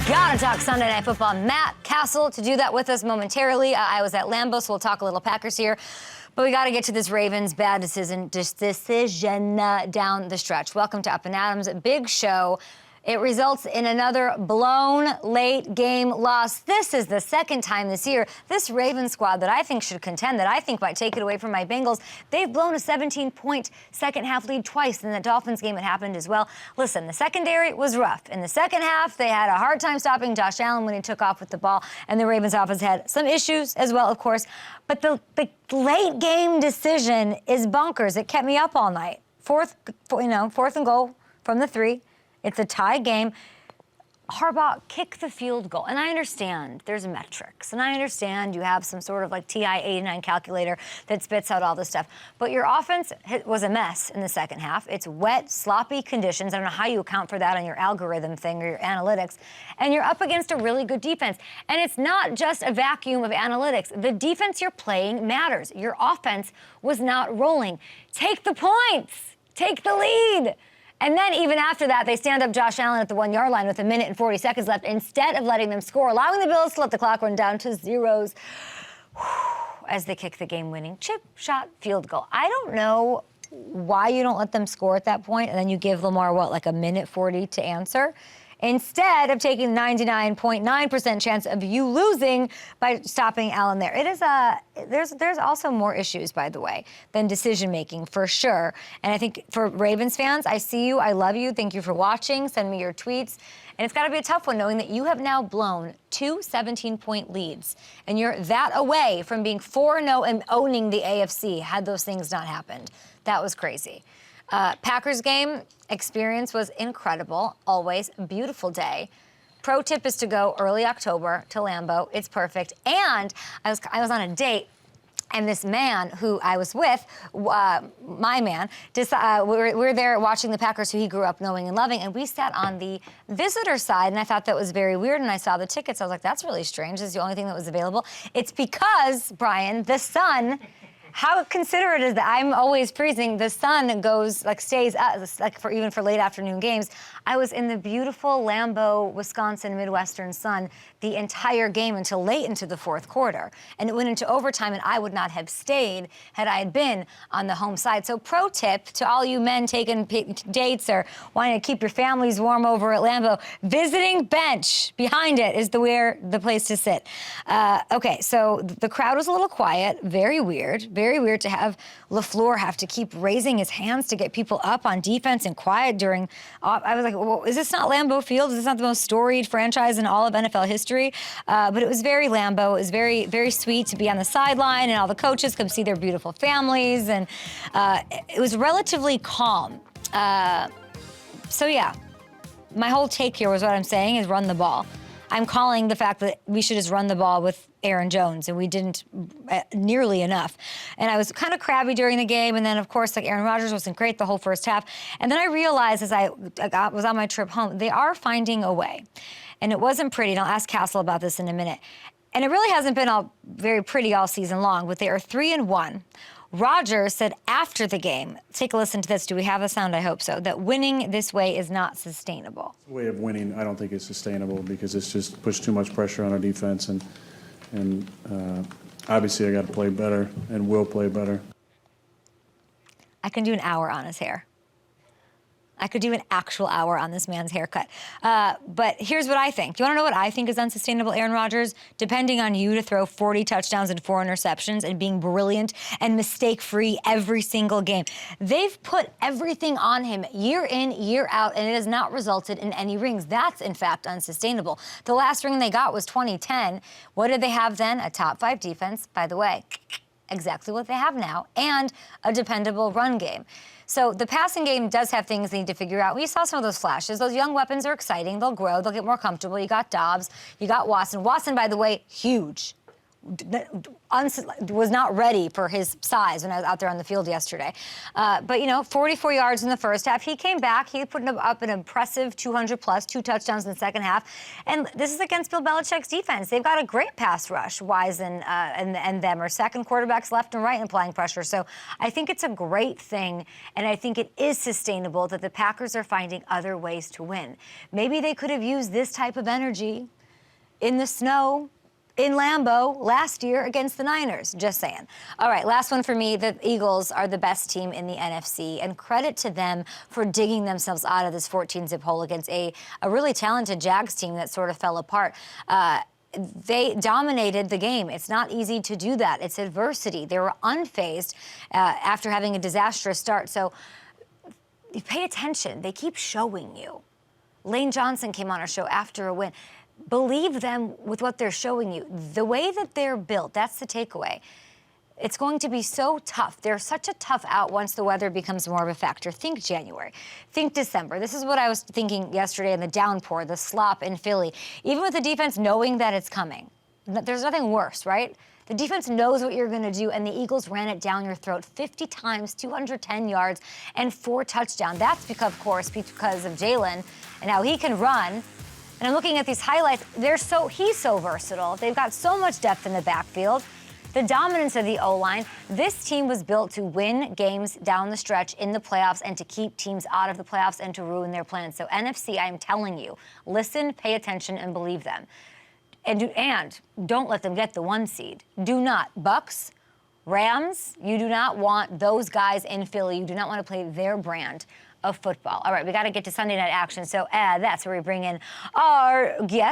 Gotta talk Sunday Night Football. Matt Castle to do that with us momentarily. I was at Lambeau, so we'll talk a little Packers here. But we got to get to this Ravens bad decision down the stretch. Welcome to Up and Adams, big show. It results in another blown late game loss. This is the second time this year. This Ravens squad that I think should contend, that I think might take it away from my Bengals, they've blown a 17-point second-half lead twice. In the Dolphins game, it happened as well. Listen, the secondary was rough. In the second half, they had a hard time stopping Josh Allen when he took off with the ball, and the Ravens offense had some issues as well, of course. But the late game decision is bonkers. It kept me up all night. Fourth and goal from the 3. It's a tie game. Harbaugh kicked the field goal. And I understand there's metrics. And I understand you have some sort of like TI-89 calculator that spits out all this stuff. But your offense was a mess in the second half. It's wet, sloppy conditions. I don't know how you account for that on your algorithm thing or your analytics. And you're up against a really good defense. And it's not just a vacuum of analytics. The defense you're playing matters. Your offense was not rolling. Take the points. Take the lead. And then even after that, they stand up Josh Allen at the 1-yard line with 1 minute and 40 seconds left instead of letting them score, allowing the Bills to let the clock run down to zeros as they kick the game-winning chip shot field goal. I don't know why you don't let them score at that point, and then you give Lamar, like 1 minute 40 to answer, instead of taking the 99.9% chance of you losing by stopping Allen there. It is there's also more issues, by the way, than decision-making, for sure. And I think for Ravens fans, I see you, I love you, thank you for watching, send me your tweets. And it's got to be a tough one knowing that you have now blown 2 17-point leads, and you're that away from being 4-0 and owning the AFC had those things not happened. That was crazy. Packers game experience was incredible, always. Beautiful day. Pro tip is to go early October to Lambeau. It's perfect. And I was on a date, and this man who I was with, my man, we were there watching the Packers, who he grew up knowing and loving, and we sat on the visitor side, and I thought that was very weird, and I saw the tickets. I was like, that's really strange. This is the only thing that was available. It's because, Brian, the sun... How considerate is that? I'm always freezing. The sun goes, stays up, even for late afternoon games. I was in the beautiful Lambeau, Wisconsin, Midwestern sun the entire game until late into the fourth quarter. And it went into overtime, and I would not have stayed had I been on the home side. So pro tip to all you men taking dates or wanting to keep your families warm over at Lambeau, visiting bench behind it is the place to sit. Okay, so the crowd was a little quiet, very weird. Very weird to have LaFleur have to keep raising his hands to get people up on defense and quiet during... I was like, well, is this not Lambeau Field? Is this not the most storied franchise in all of NFL history? But it was very Lambeau. It was very, very sweet to be on the sideline, and all the coaches come see their beautiful families, and it was relatively calm. So yeah, my whole take here was what I'm saying is run the ball. I'm calling the fact that we should just run the ball with Aaron Jones, and we didn't nearly enough. And I was kind of crabby during the game, and then, of course, Aaron Rodgers wasn't great the whole first half. And then I realized as I was on my trip home, they are finding a way. And it wasn't pretty, and I'll ask Castle about this in a minute. And it really hasn't been very pretty all season long, but they are 3-1. Rodgers said after the game, take a listen to this. Do we have the sound? I hope so. That winning this way is not sustainable. The way of winning, I don't think is sustainable because it's just pushed too much pressure on our defense. And obviously I got to play better and will play better. I can do an hour on his hair. I could do an actual hour on this man's haircut. But here's what I think. Do you want to know what I think is unsustainable, Aaron Rodgers? Depending on you to throw 40 touchdowns and 4 interceptions and being brilliant and mistake-free every single game. They've put everything on him year in, year out, and it has not resulted in any rings. That's, in fact, unsustainable. The last ring they got was 2010. What did they have then? A top 5 defense, by the way. Exactly what they have now, and a dependable run game. So the passing game does have things they need to figure out. We saw some of those flashes. Those young weapons are exciting. They'll grow. They'll get more comfortable. You got Dobbs. You got Watson. Watson, by the way, huge. was not ready for his size when I was out there on the field yesterday. But 44 yards in the first half. He came back. He put up an impressive 200+, 2 touchdowns in the second half. And this is against Bill Belichick's defense. They've got a great pass rush. Wise and them are second quarterbacks left and right and applying pressure. So I think it's a great thing, and I think it is sustainable that the Packers are finding other ways to win. Maybe they could have used this type of energy in the snow in Lambeau last year against the Niners. Just saying. All right, last one for me. The Eagles are the best team in the NFC, and credit to them for digging themselves out of this 14-zip hole against a really talented Jags team that sort of fell apart. They dominated the game. It's not easy to do that. It's adversity. They were unfazed after having a disastrous start. So you pay attention. They keep showing you. Lane Johnson came on our show after a win. Believe them with what they're showing you. The way that they're built, that's the takeaway. It's going to be so tough. They're such a tough out once the weather becomes more of a factor. Think January. Think December. This is what I was thinking yesterday in the downpour, the slop in Philly. Even with the defense knowing that it's coming, there's nothing worse, right? The defense knows what you're going to do, and the Eagles ran it down your throat 50 times, 210 yards, and 4 touchdowns. That's because, of course, because of Jalen and how he can run. And I'm looking at these highlights. He's so versatile. They've got so much depth in the backfield. The dominance of the O-line. This team was built to win games down the stretch in the playoffs and to keep teams out of the playoffs and to ruin their plans. So NFC, I'm telling you, listen, pay attention, and believe them. And don't let them get the 1 seed. Do not. Bucks, Rams, you do not want those guys in Philly. You do not want to play their brand of football. All right, we got to get to Sunday night action. So that's where we bring in our guest.